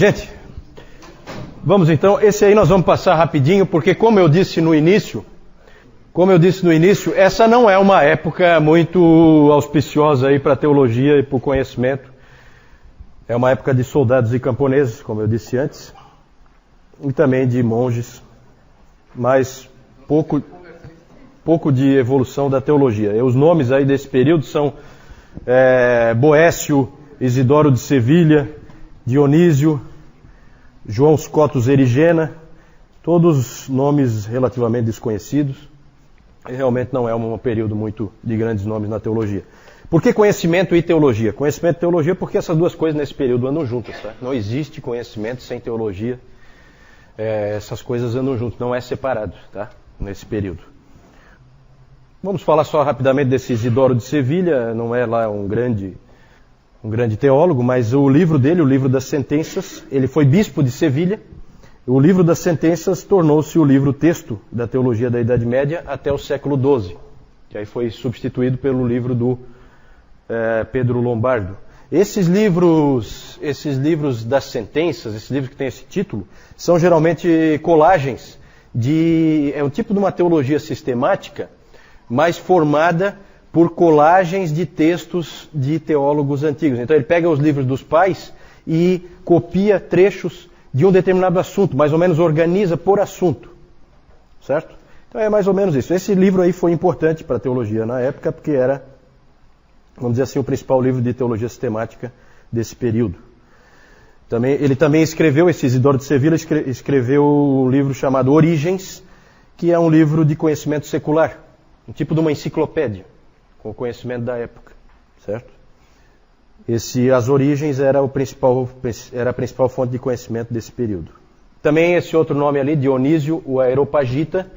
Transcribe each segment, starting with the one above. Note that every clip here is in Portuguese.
Gente, vamos então, esse aí nós vamos passar rapidinho, porque como eu disse no início, essa não é uma época muito auspiciosa aí para a teologia e para o conhecimento. É uma época de soldados e camponeses, como eu disse antes, e também de monges, mas pouco de evolução da teologia. E os nomes aí desse período são Boécio, Isidoro de Sevilha, Dionísio, João Scotus Erigena, todos nomes relativamente desconhecidos. E realmente não é um período muito de grandes nomes na teologia. Por que conhecimento e teologia? Conhecimento e teologia porque essas duas coisas nesse período andam juntas. Tá? Não existe conhecimento sem teologia. Essas coisas andam juntas, não é separado, tá? Nesse período. Vamos falar só rapidamente desse Isidoro de Sevilha. Não é lá um grande teólogo, mas o livro dele, o livro das sentenças, ele foi bispo de Sevilha. O livro das sentenças tornou-se o livro-texto da teologia da Idade Média até o século XII, que aí foi substituído pelo livro do Pedro Lombardo. Esses livros das sentenças, esses livros que têm esse título, são geralmente colagens é um tipo de uma teologia sistemática, mas formada por colagens de textos de teólogos antigos. Então ele pega os livros dos pais e copia trechos de um determinado assunto, mais ou menos organiza por assunto, certo? Então é mais ou menos isso. Esse livro aí foi importante para a teologia na época, porque era, vamos dizer assim, o principal livro de teologia sistemática desse período. Ele também escreveu, esse Isidoro de Sevilha, escreveu um livro chamado Origens, que é um livro de conhecimento secular, um tipo de uma enciclopédia, com o conhecimento da época, certo? As Origens era a principal fonte de conhecimento desse período. Também esse outro nome ali, Dionísio, o Areopagita,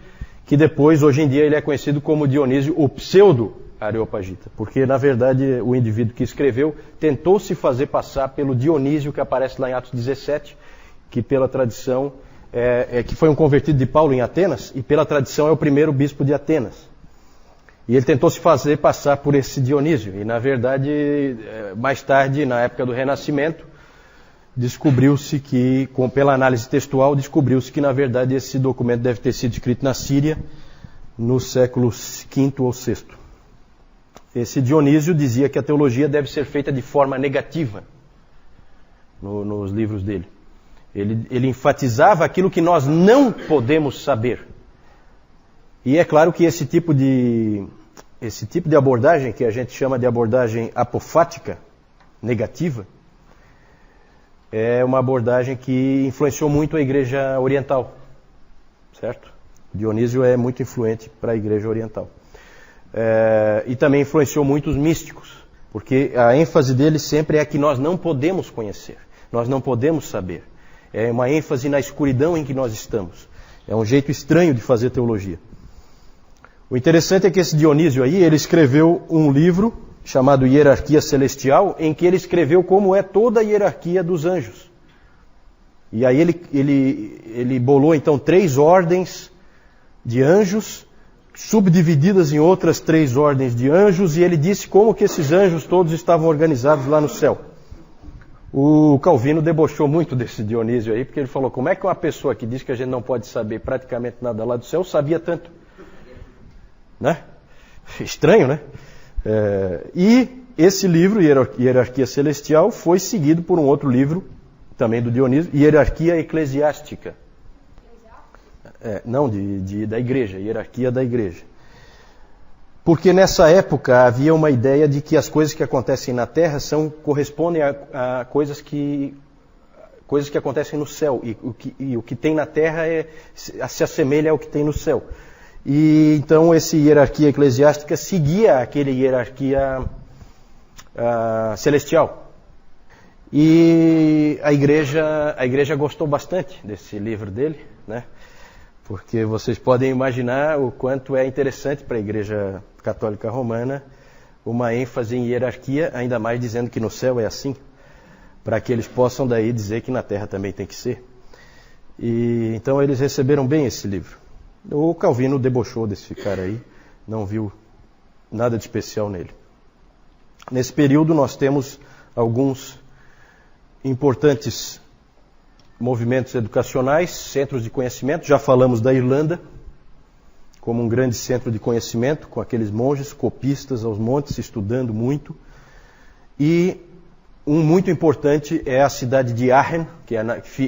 que depois, hoje em dia, ele é conhecido como Dionísio, o pseudo-Areopagita, porque, na verdade, o indivíduo que escreveu tentou se fazer passar pelo Dionísio, que aparece lá em Atos 17, que pela tradição, que foi um convertido de Paulo em Atenas, e pela tradição é o primeiro bispo de Atenas. E ele tentou se fazer passar por esse Dionísio. E, na verdade, mais tarde, na época do Renascimento, descobriu-se que, pela análise textual, descobriu-se que, na verdade, esse documento deve ter sido escrito na Síria no século V ou VI. Esse Dionísio dizia que a teologia deve ser feita de forma negativa nos livros dele. Ele enfatizava aquilo que nós não podemos saber. E é claro que esse tipo de abordagem, que a gente chama de abordagem apofática, negativa, é uma abordagem que influenciou muito a Igreja Oriental, certo? Dionísio é muito influente para a Igreja Oriental. E também influenciou muito os místicos, porque a ênfase dele sempre é que nós não podemos conhecer, nós não podemos saber. É uma ênfase na escuridão em que nós estamos. É um jeito estranho de fazer teologia. O interessante é que esse Dionísio aí, ele escreveu um livro chamado Hierarquia Celestial, em que ele escreveu como é toda a hierarquia dos anjos. E aí ele bolou então 3 ordens de anjos, subdivididas em outras 3 ordens de anjos, e ele disse como que esses anjos todos estavam organizados lá no céu. O Calvino debochou muito desse Dionísio aí, porque ele falou, como é que uma pessoa que diz que a gente não pode saber praticamente nada lá do céu, sabia tanto? Né? Estranho, né? E esse livro, Hierarquia Celestial, foi seguido por um outro livro, também do Dionísio, Hierarquia Eclesiástica. Não, da igreja, Hierarquia da igreja. Porque nessa época havia uma ideia de que as coisas que acontecem na Terra correspondem a coisas que acontecem no céu, e o que tem na Terra se assemelha ao que tem no céu. E então esse hierarquia eclesiástica seguia aquele hierarquia celestial. E a igreja gostou bastante desse livro dele, né? Porque vocês podem imaginar o quanto é interessante para a Igreja Católica Romana uma ênfase em hierarquia, ainda mais dizendo que no céu é assim, para que eles possam daí dizer que na terra também tem que ser. E então eles receberam bem esse livro. O Calvino debochou desse cara aí, não viu nada de especial nele. Nesse período nós temos alguns importantes movimentos educacionais, centros de conhecimento. Já falamos da Irlanda como um grande centro de conhecimento, com aqueles monges copistas aos montes, estudando muito. E um muito importante é a cidade de Aachen, que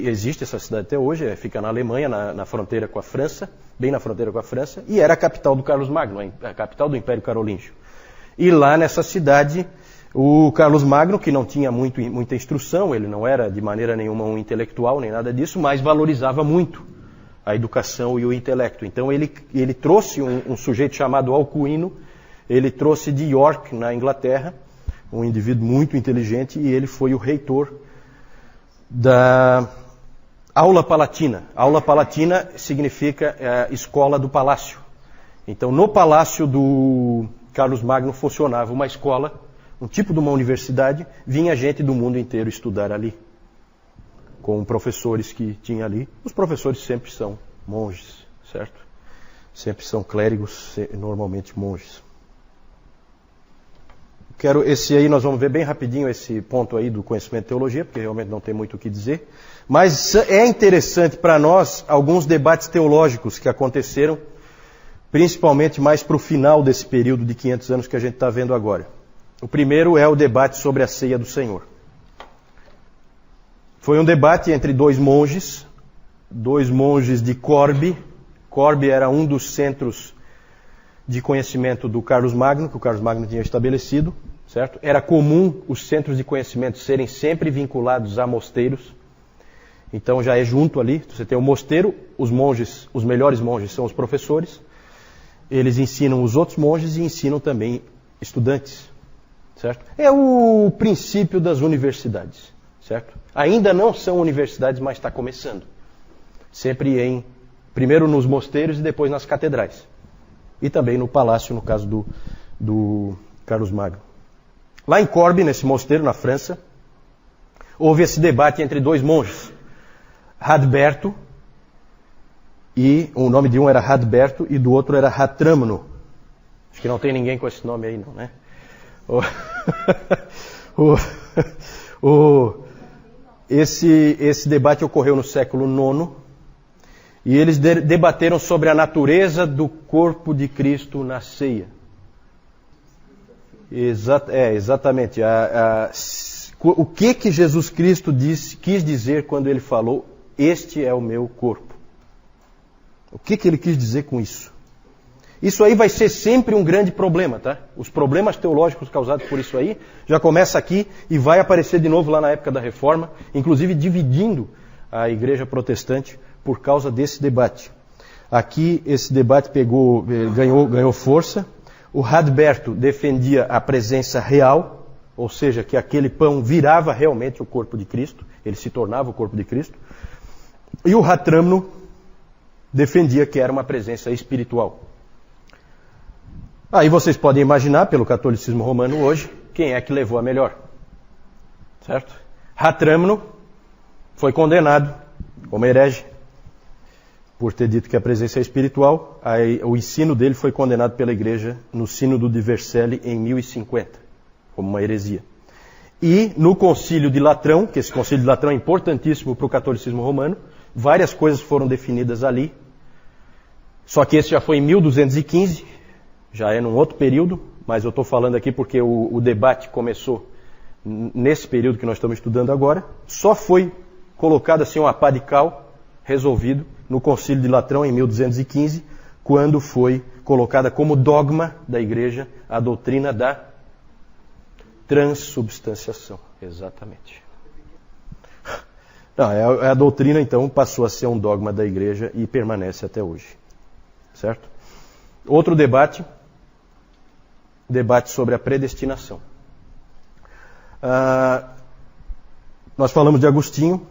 existe essa cidade até hoje, fica na Alemanha, na fronteira com a França, bem na fronteira com a França, e era a capital do Carlos Magno, a capital do Império Carolíngio. E lá nessa cidade, o Carlos Magno, que não tinha muita instrução, ele não era de maneira nenhuma um intelectual, nem nada disso, mas valorizava muito a educação e o intelecto. Então ele trouxe um sujeito chamado Alcuino, ele trouxe de York, na Inglaterra, um indivíduo muito inteligente, e ele foi o reitor da Aula Palatina. Aula Palatina significa escola do palácio. Então no palácio do Carlos Magno funcionava uma escola, um tipo de uma universidade, vinha gente do mundo inteiro estudar ali, com professores que tinha ali. Os professores sempre são monges, certo? Sempre são clérigos, normalmente monges. Esse aí nós vamos ver bem rapidinho esse ponto aí do conhecimento de teologia, porque realmente não tem muito o que dizer. Mas é interessante para nós alguns debates teológicos que aconteceram, principalmente mais para o final desse período de 500 anos que a gente está vendo agora. O primeiro é o debate sobre a ceia do Senhor. Foi um debate entre dois monges de Corbe. Corbe era um dos centros de conhecimento do Carlos Magno, que o Carlos Magno tinha estabelecido, certo? Era comum os centros de conhecimento serem sempre vinculados a mosteiros. Então já é junto ali, você tem o mosteiro, os monges, os melhores monges são os professores, eles ensinam os outros monges e ensinam também estudantes, certo? É o princípio das universidades, certo? Ainda não são universidades, mas está começando. Sempre primeiro nos mosteiros e depois nas catedrais. E também no palácio, no caso do Carlos Magno. Lá em Corbe, nesse mosteiro, na França, houve esse debate entre dois monges. Radberto, e o nome de um era Radberto e do outro era Ratramno. Acho que não tem ninguém com esse nome aí, não, né? Esse debate ocorreu no século IX, e eles debateram sobre a natureza do corpo de Cristo na ceia. Exatamente. O que Jesus Cristo quis dizer quando ele falou, este é o meu corpo? O que ele quis dizer com isso? Isso aí vai ser sempre um grande problema, tá? Os problemas teológicos causados por isso aí já começa aqui e vai aparecer de novo lá na época da Reforma, inclusive dividindo a igreja protestante por causa desse debate. Aqui esse debate ganhou força. O Radberto defendia a presença real, ou seja, que aquele pão virava realmente o corpo de Cristo, ele se tornava o corpo de Cristo. E o Ratramno defendia que era uma presença espiritual. Aí vocês podem imaginar, pelo catolicismo romano hoje, quem é que levou a melhor. Certo? Ratramno foi condenado como herege por ter dito que a presença é espiritual. Aí, o ensino dele foi condenado pela igreja no Sínodo de Vercelli em 1050, como uma heresia. E no Concílio de Latrão, que esse Concílio de Latrão é importantíssimo para o catolicismo romano, várias coisas foram definidas ali. Só que esse já foi em 1215, já é num outro período, mas eu estou falando aqui porque o debate começou nesse período que nós estamos estudando agora. Só foi colocado assim uma pá de cal, resolvido, no Concílio de Latrão em 1215, quando foi colocada como dogma da igreja a doutrina da transubstanciação. Exatamente. Não, a doutrina então passou a ser um dogma da igreja e permanece até hoje. Certo? Outro debate sobre a predestinação. Nós falamos de Agostinho,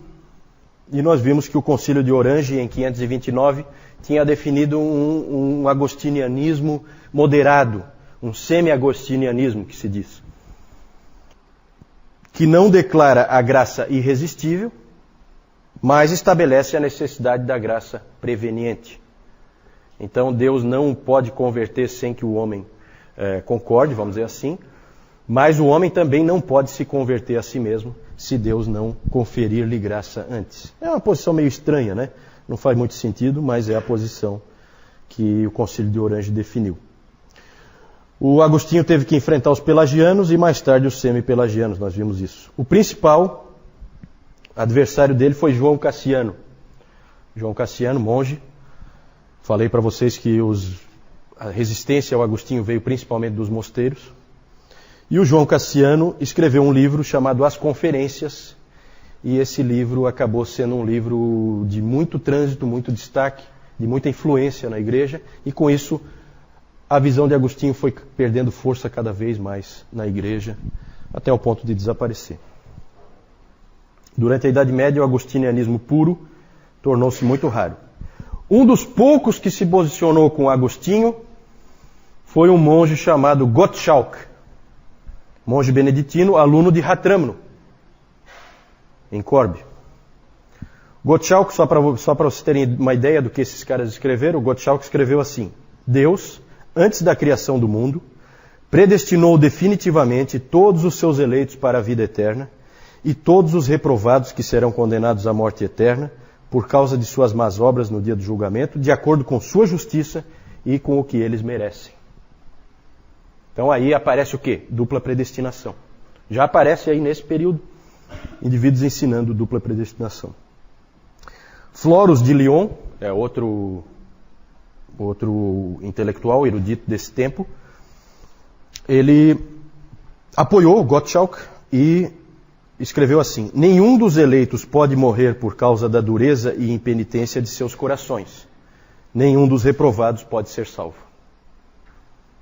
e nós vimos que o Concílio de Orange, em 529, tinha definido um agostinianismo moderado, um semi-agostinianismo, que se diz, que não declara a graça irresistível, mas estabelece a necessidade da graça preveniente. Então Deus não pode converter sem que o homem concorde, vamos dizer assim, Mas o homem também não pode se converter a si mesmo se Deus não conferir-lhe graça antes. É uma posição meio estranha, né? Não faz muito sentido, mas é a posição que o Concílio de Orange definiu. O Agostinho teve que enfrentar os pelagianos e mais tarde os semi-pelagianos, nós vimos isso. O principal adversário dele foi João Cassiano. João Cassiano, monge. Falei para vocês que a resistência ao Agostinho veio principalmente dos mosteiros. E o João Cassiano escreveu um livro chamado As Conferências, e esse livro acabou sendo um livro de muito trânsito, muito destaque, de muita influência na igreja, e com isso a visão de Agostinho foi perdendo força cada vez mais na igreja, até o ponto de desaparecer. Durante a Idade Média, o agostinianismo puro tornou-se muito raro. Um dos poucos que se posicionou com Agostinho foi um monge chamado Gottschalk, monge beneditino, aluno de Ratramno, em Corbe. Gottschalk, só para vocês terem uma ideia do que esses caras escreveram, Gottschalk escreveu assim: Deus, antes da criação do mundo, predestinou definitivamente todos os seus eleitos para a vida eterna e todos os reprovados que serão condenados à morte eterna por causa de suas más obras no dia do julgamento, de acordo com sua justiça e com o que eles merecem. Então aí aparece o quê? Dupla predestinação. Já aparece aí nesse período indivíduos ensinando dupla predestinação. Florus de Lyon, é outro intelectual erudito desse tempo, ele apoiou Gottschalk e escreveu assim: nenhum dos eleitos pode morrer por causa da dureza e impenitência de seus corações. Nenhum dos reprovados pode ser salvo.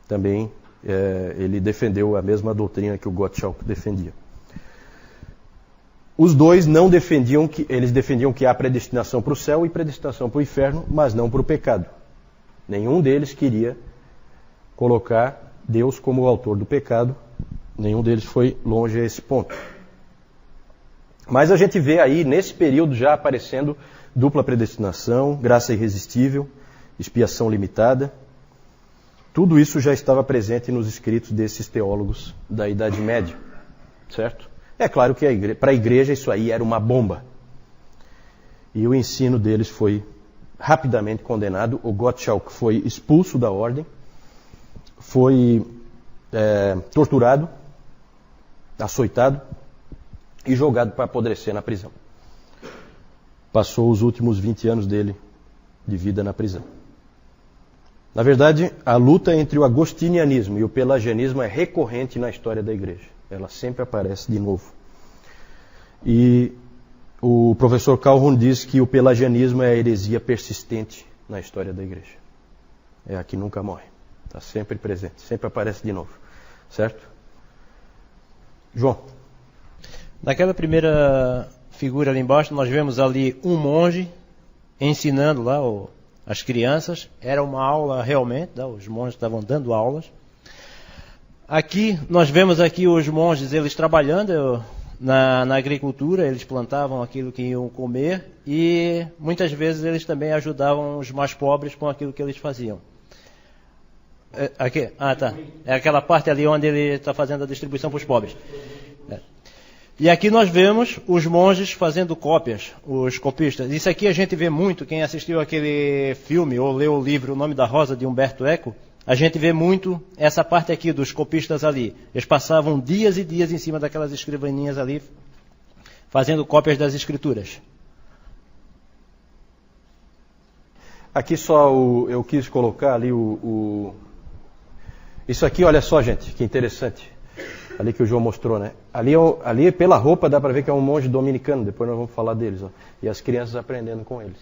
Também ele defendeu a mesma doutrina que o Gottschalk defendia. Os dois não defendiam eles defendiam que há predestinação para o céu e predestinação para o inferno, mas não para o pecado. Nenhum deles queria colocar Deus como o autor do pecado. Nenhum deles foi longe a esse ponto. Mas a gente vê aí, nesse período, já aparecendo dupla predestinação, graça irresistível, expiação limitada. Tudo isso já estava presente nos escritos desses teólogos da Idade Média, certo? É claro que para a igreja isso aí era uma bomba. E o ensino deles foi rapidamente condenado. O Gottschalk foi expulso da ordem, foi torturado, açoitado e jogado para apodrecer na prisão. Passou os últimos 20 anos dele de vida na prisão. Na verdade, a luta entre o agostinianismo e o pelagianismo é recorrente na história da igreja. Ela sempre aparece de novo. E o professor Calhoun diz que o pelagianismo é a heresia persistente na história da igreja. É a que nunca morre. Está sempre presente, sempre aparece de novo. Certo? João. Naquela primeira figura ali embaixo, nós vemos ali um monge ensinando lá as crianças. Era uma aula realmente, os monges estavam dando aulas. Aqui, nós vemos aqui os monges, eles trabalhando na agricultura, eles plantavam aquilo que iam comer e muitas vezes eles também ajudavam os mais pobres com aquilo que eles faziam. Aqui? Tá. É aquela parte ali onde ele está fazendo a distribuição para os pobres. E aqui nós vemos os monges fazendo cópias, os copistas. Isso aqui a gente vê muito, quem assistiu aquele filme ou leu o livro O Nome da Rosa, de Umberto Eco, a gente vê muito essa parte aqui dos copistas ali. Eles passavam dias e dias em cima daquelas escrivaninhas ali, fazendo cópias das escrituras. Aqui só eu quis colocar ali Isso aqui, olha só, gente, que interessante. Ali que o João mostrou, né? Ali pela roupa dá para ver que é um monge dominicano, depois nós vamos falar deles. Ó. E as crianças aprendendo com eles.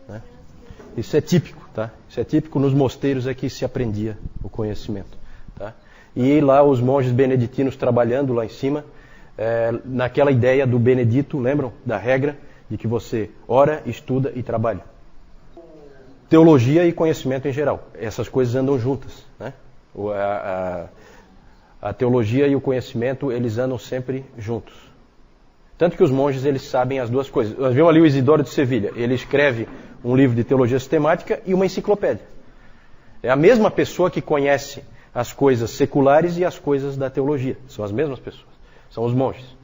Né? Isso é típico, tá? Isso é típico nos mosteiros é que se aprendia o conhecimento. Tá? E lá os monges beneditinos trabalhando lá em cima, naquela ideia do Benedito, lembram? Da regra de que você ora, estuda e trabalha. Teologia e conhecimento em geral. Essas coisas andam juntas, né? A teologia e o conhecimento, eles andam sempre juntos. Tanto que os monges, eles sabem as duas coisas. Nós vimos ali o Isidoro de Sevilha. Ele escreve um livro de teologia sistemática e uma enciclopédia. É a mesma pessoa que conhece as coisas seculares e as coisas da teologia. São as mesmas pessoas. São os monges.